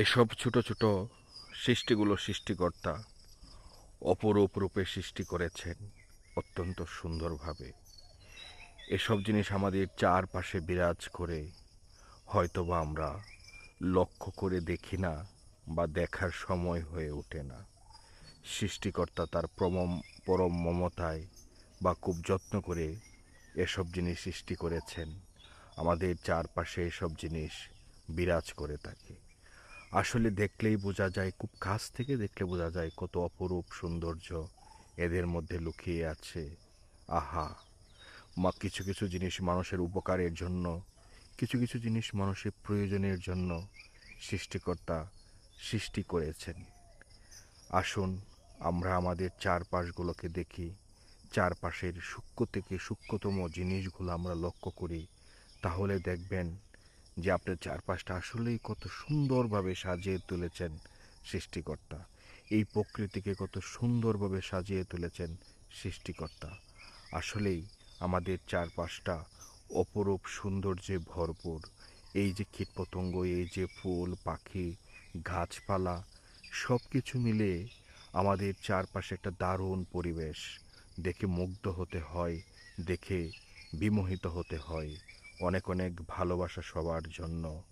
এসব ছোট ছোট সৃষ্টিগুলো সৃষ্টিকর্তা অপরূপ রূপে সৃষ্টি করেছেন অত্যন্ত সুন্দরভাবে। এসব জিনিস আমাদের চারপাশে বিরাজ করে, হয়তোবা আমরা লক্ষ্য করে দেখি না বা দেখার সময় হয়ে ওঠে না। সৃষ্টিকর্তা তার পরম মমতায় বা খুব যত্ন করে এসব জিনিস সৃষ্টি করেছেন। আমাদের চারপাশে এসব জিনিস বিরাজ করে থাকে। আসলে দেখলেই বোঝা যায়, খুব কাছ থেকে দেখলে বোঝা যায় কত অপরূপ সৌন্দর্য এদের মধ্যে লুকিয়ে আছে। আহা, কিছু কিছু জিনিস মানুষের উপকারের জন্য, কিছু কিছু জিনিস মানুষের প্রয়োজনের জন্য সৃষ্টিকর্তা সৃষ্টি করেছেন। আসুন আমরা আমাদের চারপাশগুলোকে দেখি, চারপাশের সূক্ষ্ম থেকে সূক্ষ্মতম জিনিসগুলো আমরা লক্ষ্য করি, তাহলে দেখবেন যে আপনার চারপাশটা আসলেই কত সুন্দরভাবে সাজিয়ে তুলেছেন সৃষ্টিকর্তা। এই প্রকৃতিকে কত সুন্দরভাবে সাজিয়ে তুলেছেন সৃষ্টিকর্তা। আসলেই আমাদের চারপাশটা অপরূপ সৌন্দর্যে ভরপুর। এই যে কীটপতঙ্গ, এই যে ফুল পাখি, গাছপালা, সব কিছু মিলে আমাদের চারপাশে একটা দারুণ পরিবেশ। দেখে মুগ্ধ হতে হয়, দেখে বিমোহিত হতে হয়। অনেক অনেক ভালোবাসা সবার জন্য।